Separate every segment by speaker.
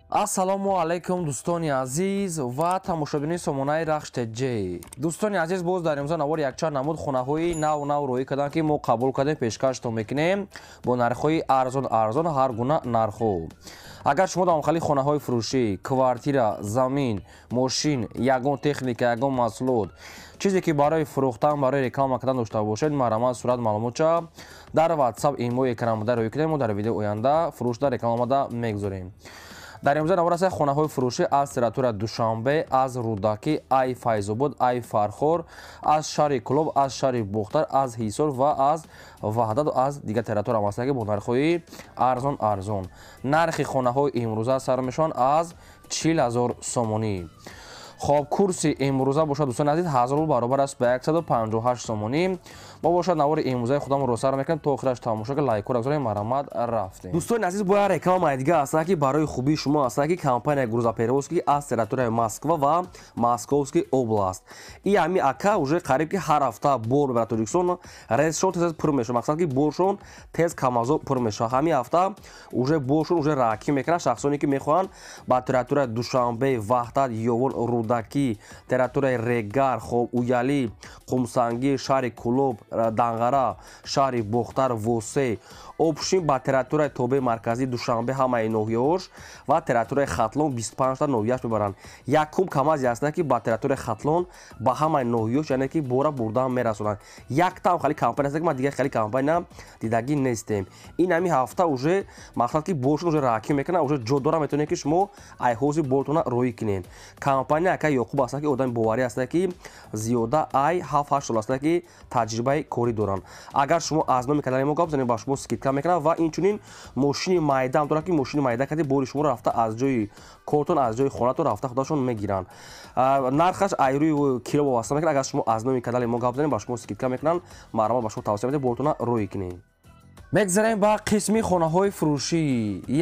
Speaker 1: ассалому алайкум дӯстони азиз ва тамошобини сомонаи рахш ТЖ. Дӯстони азиз, боз дар имрӯза навори якчанд намуд хонаҳои нав роӣ карданд ки мо қабул кардем, пешкаштон мекунем бо нархҳои арзон ҳар гуна нархҳо. Агар шумо дар охали хонаҳои фурӯшӣ, квартира, замин, мошин, ягон техника, ягон маҳсулот, чизе ки барои фурӯхтан, барои реклама кардан дошта бошед, марамат сурат маълумотша дар WhatsApp имои экранамада рӯй кунем. Мо дар видео оянда фурӯшда рекламамада мегузорем. дар имрӯза навор аст хонаҳои фурӯшӣ аз территорияи Душанбе, аз Рудакӣ, ай Файзобод, ай Фархор, аз шаҳри Кӯлоб, аз шаҳри Бухтар, аз Ҳисор ва аз Ваҳдат, аз дигар территория ҳастанд ки бо нархҳои арзон. Нархи хонаҳои имрӯза сар мешаванд аз 40,000 сомонӣ. хоб курси имрӯза бошад дӯстони азиз 1000 рубл баробар аст ба 158 сомонӣ. мо бошад навори имрӯзаи худамонро сар мекунем то охираш тамошо ки лайкора гузорем, марамат рафтем. дӯстони азиз, бо як рекламаи дига аст ки барои хубии шумо аст ки компанияи грузоперевозки аз территорияи Москва ва Московский област. И ами ака уже қариб ки ҳар ҳафта бор мебарад Тоҷикистон, рейсшон тез пур мешавад, мақсад ки боршон тез камазо пур мешавад. ҳамин ҳафта уже боршон уже раъкӣ мекунад шахсоне ки мехоҳанд ба территорияи Душанбе, Ваҳдат, Ёвон, Рудакӣ, территорияи Регар, Хобуялӣ, Қумсангӣ, шаҳри Кӯлоб, Данғара, шаҳри Бухтар, Восе, обшин ба территорияи тобеи марказии Душанбе ҳамаи ноҳияҳош ва территорияи Хатлон 25 та ноҳияш мебаранд. Якум камази аст ки ба территорияи Хатлон ба ҳамаи ноҳияҳош, яъне ки бора бурдан мерасонанд. Яктам хали компания аст ки ман дигар хали компания дидагӣ нестем. Ин ҳамин ҳафта уже мақсад ки боршон уже раъкӣ мекунад, уже ҷо дора метавонед ки шумо айҳози бортона роӣ кунед. Компания ака Ёқуб аст ки одами боварӣ аст ки зиёда ай 7-8 сол аст ки таҷрибаи корӣ доранд. Агар шумо аз номи канали мо гап занед, ба шумо скидка мекунад ва инчунин мошини майда ам дорад ки мошини майда кади бори шуморо рафта аз ҷои кортон, аз ҷои хонатон рафта худашон мегиранд. нархаш айрӯи кило вобаста мекунад. Агар шумо аз номи канали мо гап занед, ба шумо скидка мекунанд, маъмулан ба шумо тавсия медиҳем бортона роӣ кунед. мегзарем ба қисми хонаҳои фурӯшӣ.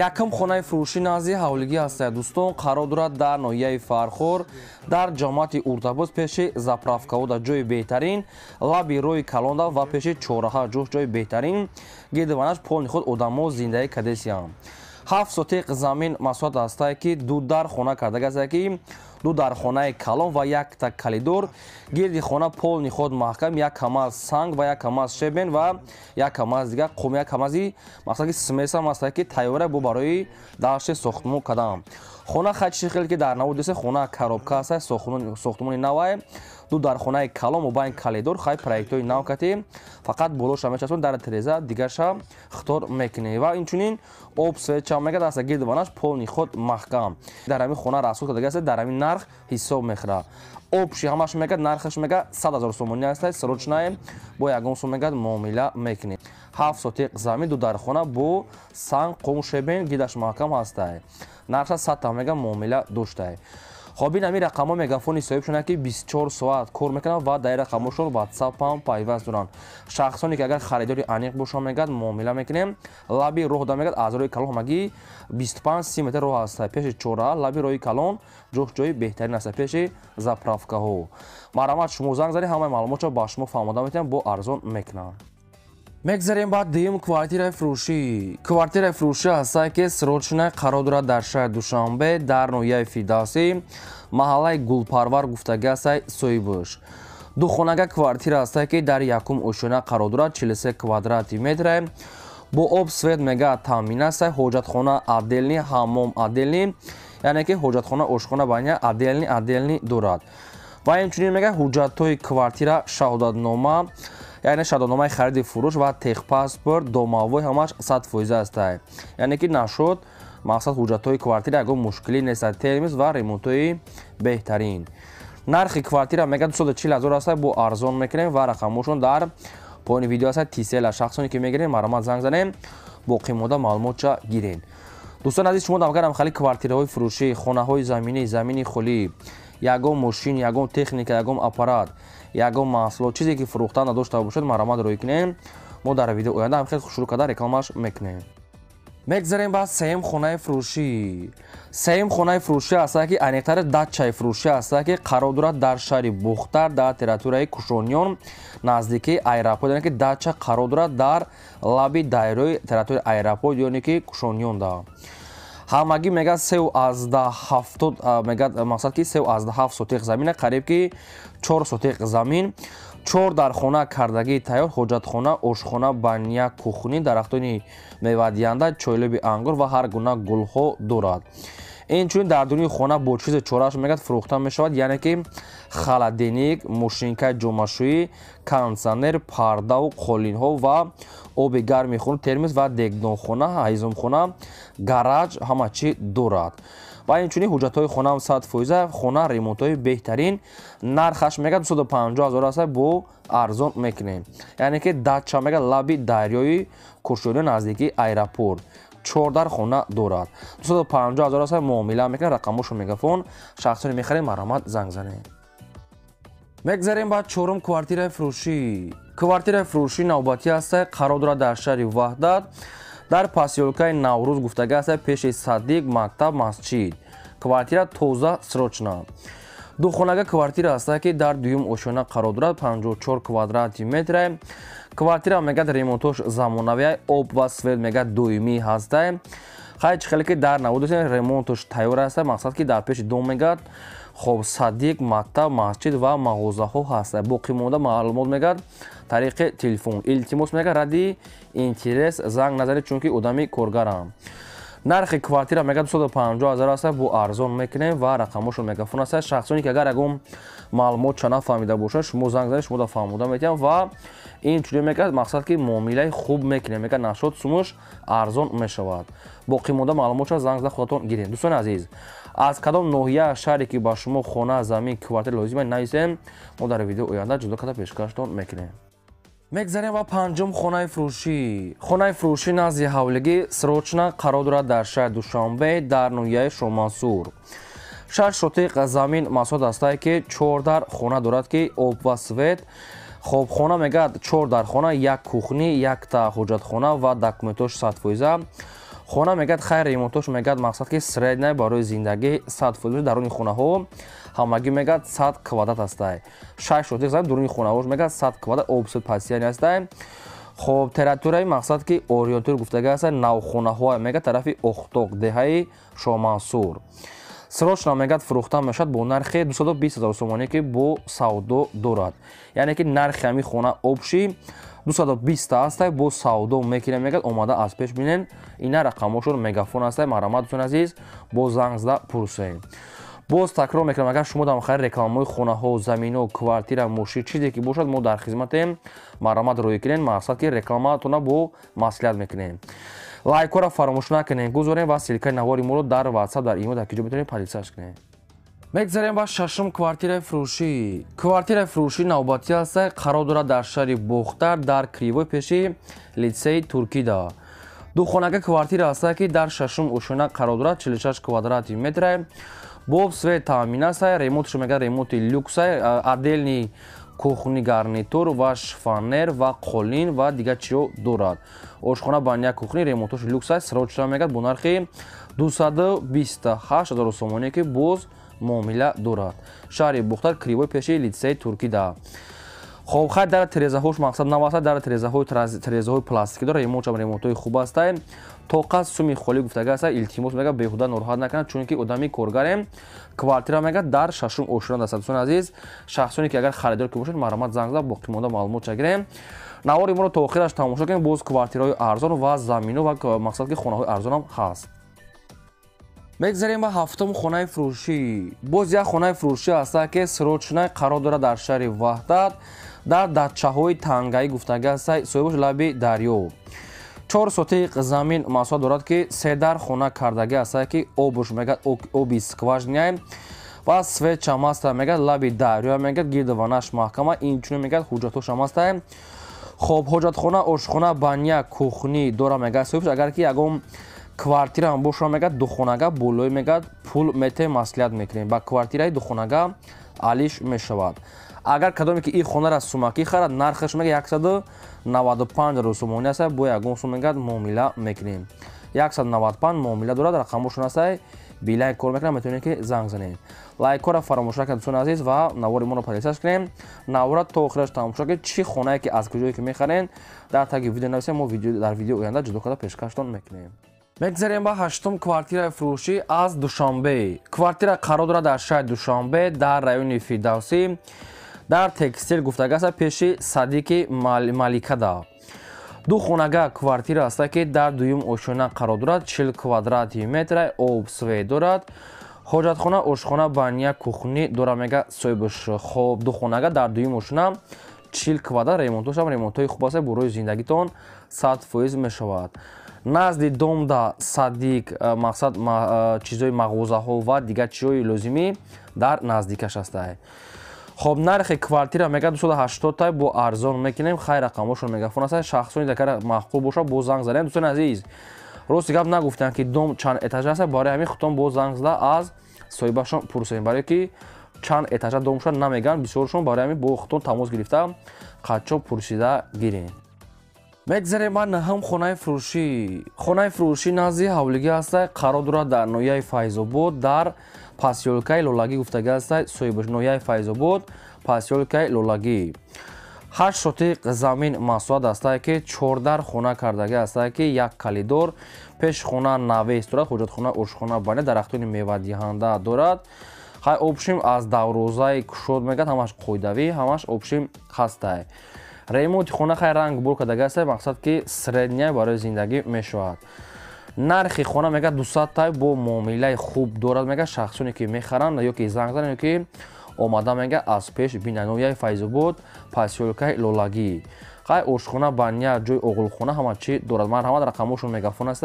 Speaker 1: якум хонаи фурӯшӣ назди ҳавлигӣ ҳастад дӯстон, қарор дорад дар ноҳияи Фархор, дар ҷомаати Урдабоз, пеши заправкаҳо, ҷои беҳтарин, лаби роҳи Калонда ва пеши чораҳа ҷош ҷои беҳтарин, гирдиванаш полни худ одамо зиндаи кадесиям. 7 сотиқ замин масоҳат ҳастад ки ду дар хона кардага аст ки ду дар хонаи калон ва як так калидор, гирди хона полни худ маҳкам, як камаз санг ва як камаз шебен ва як камаз дигар қум, як камази мақсад ки смесам аст ки тайёра бо барои дашти сохтмон кардам. хона хачи хел ки дар навуд десе хона коробка аст, сохтмони навай, ду дар хонаи калон мобайн калидор хай проектои нав кати, фақат болоша мечасон дар тиреза дигарша хитор мекунӣ ва инчунин об свеча мегад аст гирдиванаш полни худ маҳкам. дар ҳамин хона расход кардага аст, дар ҳамин нарх ҳисоб мехӯрад. обши ҳамаш мегад, нархаш мегад 100,000 сомонӣ аст, срочное бо ягон сом мегад муомила мекунед. 7 сотиқ замин ду дар хона бо санг, қум, шебен, гирдаш маҳкам ҳастай. нархаш 100 та мегад муомила доштай. хоб ин ҳамин рақамҳо мегафони соҳибшонанд ки 24 соат кор мекунанд ва дар рақамҳошон WhatsApp ҳам пайваст доранд. шахсоне ки агар харидори аниқ бошанд мегад муомила мекунем. лаби роҳ да мегад аз роҳи калон ҳамагӣ 25-30 метр роҳ аст. пеши чораҳа лаби роҳи калон ҷош ҷои беҳтарин аст, пеши заправкаҳо. марамат шумо занг занед, ҳамаи маълумотро ба шумо фаҳмода метавонем, бо арзон мекунанд. мегзарем ба дуюм квартираи фурӯшӣ. квартираи фурӯшӣ ҳастад ки срочная қарор дорад дар шаҳри Душанбе, дар ноҳияи Фирдавсӣ, маҳаллаи Гулпарвар гуфтагӣ аст Соҳибуш. духонага квартира ҳастад ки дар якум ошона қарор дорад, 43 квадрати метр, бо об свет мега таъмин аст, ҳоҷатхона отделни, ҳаммом отделни, яъне ки ҳоҷатхона ошхона байна отделни дорад. ва инчунин мега ҳуҷҷатҳои квартира, шаҳодатнома, яъне шаҳодатномаи хариди фурӯш ва техпаспорт, домавой ҳамаш 100% аст. яъне ки нашуд мақсад ҳуҷҷатҳои квартира ягон мушкилӣ нест, термис ва ремонтҳои беҳтарин. нархи квартира мега 240,000 аст, бо арзон мекунем ва рақамҳошон дар поёни видео аст. тисела шахсоне ки мегирем марамат занг занем, боқӣ монда маълумотша гирен. дӯстони азиз, шумо дамгарам хали квартираҳои фурӯшӣ, хонаҳои заминӣ, замини холӣ, ягон мошин, ягон техника, ягон аппарат, ягон маҳсулот, чизе ки фурӯхта надошта бошед, марамат роӣ кунем. мо дар видео оянда ҳам хел шурӯъ карда рекламаш мекунем. мегзарем ба сеюм хонаи фурӯшӣ. сеюм хонаи фурӯшӣ ҳастад ки айниқтари дачаи фурӯшӣ ҳастад ки қарор дорад дар шаҳри Бухтар, дар территорияи Кушониён, наздикии аэропорт, яъне ки дача қарор дорад дар лаби дайрои территорияи аэропорт, яъне ки Кушониёнда. ҳамагӣ мегӯяд 3,7 мегӯяд мақсад ки 3,7 сотиқ замин қариб ки 4 сотиқ замин 4 дар хона кардагии тайёр ҳоҷатхона ошхона баня кухнӣ дарахтони мевадиҳанда чойлоби ангур ва ҳар гуна гулҳо дорад. инчунин дар дунии хона бо чизи чорааш мегӯяд фурӯхта мешавад яъне ки халадильник мошинкаи ҷомашӯӣ кондитсионер пардаву қолинҳо ва оби гарми хуна термос ва дегдонхона ҳайзумхона гараҷ ҳама чӣ дорад. ва инчунин ҳуҷҷатҳои хонаам 100% хона ремонтҳои беҳтарин нархаш мегӯяд 250 000 аст бо арзон мекунем яъне ки дача мегӯяд лаби дарёи кушони наздикии аэропорт 4 дар хона дорад 250 000 аст муомила мекунем рақамошо мегафон шахсоне мехарем марамат занг занем. мегзарем ба чорум квартираи фурӯшӣ. квартираи фурӯшӣ навбатӣ аст қарор дорад дар шаҳри ваҳдат дар посёлкаи наврӯз гуфтага аст пеши садиқ мактаб масҷид. квартира тоза срочна духонага квартира аст ки дар дуюм ошона қарор дорад 54 квадрати метр. квартира мегӯяд ремонтош замонавӣ об ва свет мегӯяд доимӣ ҳаст. хайчи хеле ки дар навуд ремонтош тайёр аст мақсад ки дар пеши дом мегӯяд хоб садиқ мактаб масҷид ва мағозаҳо ҳаст. боқӣ монда маълумот мегӯяд тариқи телефон илтимос мегӯяд ради интерес занг назанед чунки одами коргарам. нархи квартира мегӯяд 250 000 аст бо арзон мекунем ва рақамошо мегафон аст. шахсоне ки агар ягон маълумотша нафаҳмида бошад шумо занг занед шумо да фаҳмода метиҳам ва инчунин мекунад мақсад ки муомилаи хуб мекунем мекунад нашод сумуш арзон мешавад. боқӣ монда маълумотша занг зада худатон гирем. дӯстони азиз аз кадом ноҳияи шаҳре ки ба шумо хона замин квартира лозима нависем мо дар видеои оянда ҷудо карда пешкаштон мекунем. мегзарем ба панҷум хонаи фурӯшӣ. хонаи фурӯшӣ назди ҳавлигӣ срочна қарор дорад дар шаҳри душанбе дар ноҳияи шомансур. 6 сотиқ замин масоҳат астае ки 4 дар хона дорад ки об ва свет хоб хона мегӯяд 4 дар хона як кухнӣ якта ҳоҷатхона ва документош 100%. хона мегӯяд хайр ремонтош мегӯяд мақсад ки средная барои зиндагӣ 100% даруни хонаҳо ҳамагӣ мегӯяд 100 квадрат астае. 6 сотиқ замин дуруни хонаҳош мегӯяд 100 квадрат обсед пасияни астае. хоб территорияи мақсад ки ориентир гуфтага аст навхонаҳо мегӯяд тарафи охтоқ деҳаи шомансур. срочна мегӯяд фурӯхта мешавад бо нархи 220 000 сомонӣ ки бо савдо дорад яъне ки нархи ҳамин хона обши 220 аст бо савдо мекунем мегӯяд омада аз пеш бинен ина рақамошон мегафон аст марамат дӯстон азиз бо занг зада пурсем. боз такрор мекунам агар шумо дар махари рекламаҳои хонаҳо заминҳо квартира мошин чизе ки бошад мо дар хизматем марамат роӣ кунем мақсад ки рекламаатона бо маслиҳат мекунем. лайкҳоро фаромӯш накунем гузорем ва силкаи навори моро дар ватсап дар имо дар ки ҷо метавонем полисияш кунем. мегзарем ба шашум квартираи фурӯшӣ. квартираи фурӯшӣ навбатӣ аст қарор дорад дар шаҳри бохтар дар кривой пеши литсеи туркида. духонага квартира аст ки дар шашум ошона қарор дорад 46 квадрати метр. боб свет таъмин аст ремонтшо мегӯяд ремонти люкс отдельни кухни гарнитур ва шифонер ва қолин ва дигар чиро дорад. ошхона баня кухни ремонтош люкс срочна мегӯяд бо нархи 228 000 сомонӣ ки боз муомила дорад. шаҳри бухтар кривой пеши литсеи туркида. хоб хай дар тирезаҳош мақсад наваста дар тирезаҳои пластикӣ дорад ремонтшам ремонтҳои хуб аст. тоқат суми холӣ гуфтага аст илтимос мегӯяд беҳуда нороҳат накунад чунки одами коргарем квартира мегӯяд дар шашум ошона даст. дӯстон азиз шахсоне ки агар харидор ки бошед марамат занг зада боқӣ монда маълумотша гирем навори моро то охираш тамошо кунем. боз квартираҳои арзон ва заминҳо ва мақсад ки хонаҳои арзонам ҳаст. мегзарем ба ҳафтум хонаи фурӯшӣ. боз як хонаи фурӯшӣ аст ки срочна қарор дорад дар шаҳри ваҳдат дар датчаҳои тангаи гуфтага аст соҳибош лаби дарё. 4 сотиқ замин масоҳат дорад ки 3 дар хона кардагӣ аст ки обуш мегӯяд оби скважиняй ва светчам аст мегӯяд лаби дарё мегӯяд гирдванаш маҳкама инчунин мегӯяд ҳуҷҷатошам аст. хоб ҳоҷатхона ошхона баня кухнӣ дора мегӯяд соҳибош агар ки ягон квартираам боша мегӯяд духонага болои мегӯяд пул мете маслиҳат мекунем ба квартираи духонага алиш мешавад. агар кадоме ки ин хонара сумакӣ харад нархаш мегӯяд 195 000 сомонӣ аст бо ягон сум мегӯяд муомила мекунем. 195 муомила дорад рақамошон аст билайн кор мекунам метавонем ки занг занем. лайкҳоро фаромӯш накунед дӯстон азиз ва навори моро подписаш кунем. навора то охираш тамошо ки чӣ хонае ки аз куҷое ки мехарен дар таги видео нависем мо дар видеои оянда ҷудо карда пешкаштон мекунем. мегзарем ба ҳаштум квартираи фурӯшӣ аз Душанбе. Квартира қарор дорад дар шаҳри Душанбе дар райони Фирдавсӣ дар текстил гуфтагаса пеши Садиқи Маликада. ду хонага квартира аст ки дар дуюм ошона қарор дорад. 40 квадрати метр об све дорад. ҳоҷатхона, ошхона, баня, кухни дора мега соҳибаш. Хоб ду хонага дар дуюм ошона 40 квадрат ремонтошам ремонтҳои хуб аст, барои зиндагитон 100% мешавад. назди домда Садиқ мақсад чизои мағозаҳо ва дигар чизои лозимӣ дар наздикаш аст. хоб нархи квартира мега 280 тай бо арзон мекунем. хай рақамошон мегафон аст. шахсони дакар маъқул боша бо занг занем. дӯстони азиз, рости гап нагуфтан ки дом чанд этажа аст. барои ҳамин хутон бо занг зада аз соҳибашон пурсем, барое ки чанд этажа домша намеган. бисёршон барои ҳамин бо хутон тамос гирифта қаччо пурсида гирем. мегзарем ба наҳам хонаи фурӯшӣ. хонаи фурӯшӣ назди ҳавлигӣ аст. қарор дорад дар ноҳияи Файзобод дар пасёлкаи Лолагӣ гуфтагӣ аст. соҳибаш ноҳияи Файзобод пасёлкаи Лолагӣ. 8 сотиқ замин масоҳат аст ки 14 хона кардагӣ аст ки як калидор. пешхона навес дорад. ҳоҷатхона, ошхона, баня, дарахтони мевадиҳанда дорад. хай обшим аз даврозаи кушод мегӯяд. ҳамаш қоидавӣ, ҳамаш обшим ҳастай. ремонти хона хай ранг бор кардагӣ аст. мақсад ки средняй барои зиндагӣ мешавад. нархи хона мега 200 тай бо муомилаи хуб дорад. мега шахсоне ки мехаранд ё ки занг зананд ё ки омада мега аз пеш бина ноҳияи Файзобод пасёлкаи Лолагӣ. хай ошхона, баня, ҷои оғулхона ҳама чӣ дорад. марҳамат, рақамошон мегафон аст.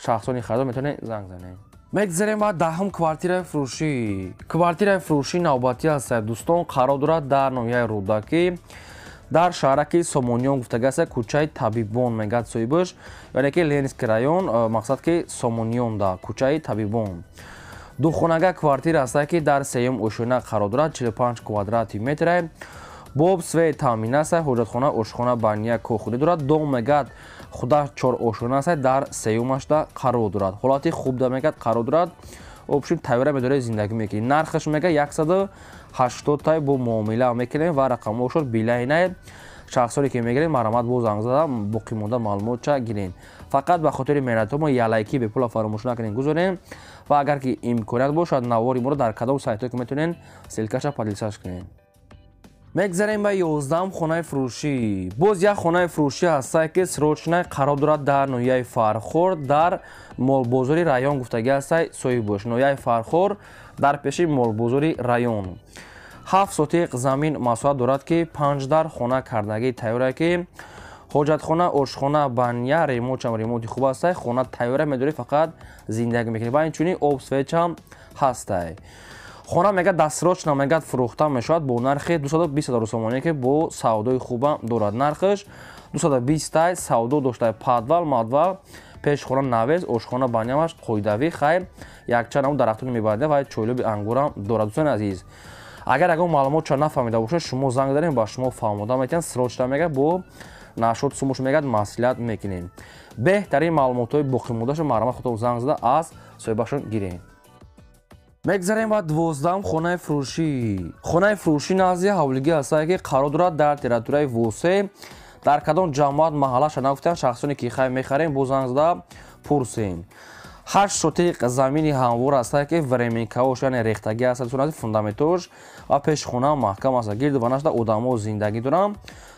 Speaker 1: шахсони харидор метавонед занг занед. мегзарем ба даҳум квартираи фурӯшӣ. квартираи фурӯшӣ навбатӣ аст. дӯстон, қарор дорад дар ноҳияи Рӯдакӣ дар шаҳраки Сомониён гуфтагӣ аст. кӯчаи Табибон мегӯяд соҳибаш, яъне ки Ленинский район, мақсад ки Сомониён да кӯчаи Табибон. ду хонага квартира аст ки дар сеюм ошона қарор дорад. 45 квадрати метр боб све таъмин аст. ҳоҷатхона, ошхона, баня, кухни дорад. дом мегӯяд худа 4 ошона аст. дар сеюмашда қарор дорад. ҳолати хубда мегӯяд қарор дорад. обшим тайёра медорад, зиндагӣ мекунед. нархаш мега 180 тай бо муомила мекунем ва рақамошон билайнай. шахсоне ки мегиред марҳамат бо занг зада боқӣ монда маълумотша гиред. фақат ба хотири меҳнатҳомо ялайки бепула фаромӯш накунед гузорем. ва агар ки имконият бошад навори моро дар кадом сайтҳое ки метавонед ссилкаша подлисаш кунед. мегзарем ба 11ум хонаи фурӯшӣ. боз як хонаи фурӯшӣ аст ки срочнай қарор дорад дар ноҳияи Фархор дар молбозори район гуфтагӣ аст. соҳибош ноҳияи Фархор дар пеши молбозори район. 7 сотиқ замин масоҳат дорад ки 15 хона кардагӣ тайёра ки ҳоҷатхона, ошхона, баня, ремонтчам ремонти хуб аст. хона тайёра медоред, фақат зиндагӣ мекунед. ва инчунин об свечам ҳастай. хона мега дастсрочна мегӯяд фурӯхта мешавад бо нархи 220 000 сомоние ки бо савдои хуба дорад. нархаш 220 тай савдо доштаи падвал мадвал. пешхона навес, ошхона, банямаш қоидавӣ. хай якчанд намуд дарахтони мебарда ва чойлоби ангурам дорад. дӯстони азиз, агар ягон маълумотша нафаҳмида бошед, шумо занг занед, ба шумо фаҳмода метавонад. срочна мега бо нашод сумуш мегӯяд маслиҳат мекунем. беҳтарин маълумотҳои боқимондаашо марҳамат худтон занг зада аз соҳибашон гиред. мегзарем ба 12ум хонаи фурӯшӣ. хонаи фурӯшӣ назди ҳавлигӣ аст ки қарор дорад дар территорияи Восе. дар кадом ҷамоат маҳаллаша нагуфтанд. шахсоне ки хай мехарем бо занг зада пурсем. 8 сотиқ замини ҳамвор аст ки временкаош яъне рехтагӣ аст. фундаментош ва пешхона маҳкам аст. гирду ванашда одамо зиндагӣ дорам.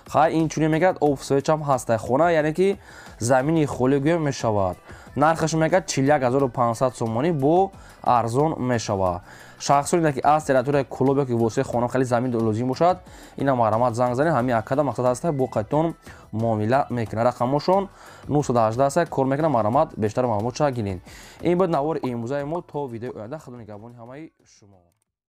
Speaker 1: хай инчунин мегӯяд об свечам ҳастай. хона яъне ки замини холӣ гӯем мешавад. нархаш мегӯяд 41500 сомонӣ бо арзон мешавад. шахсоне ки аз территорияи Кӯлоб ё ки Восе хона хеле замин лозим бошад, ина марҳамат занг занед. ҳамин акада мақсад аст бо қайтон муомила мекунад. рақамошон 918 аст. кор мекунад. марҳамат, бештар маълумотша гиред. ин буд навори имрӯзаи мо. то видеои оянда худо нигаҳбони ҳамаи шумо.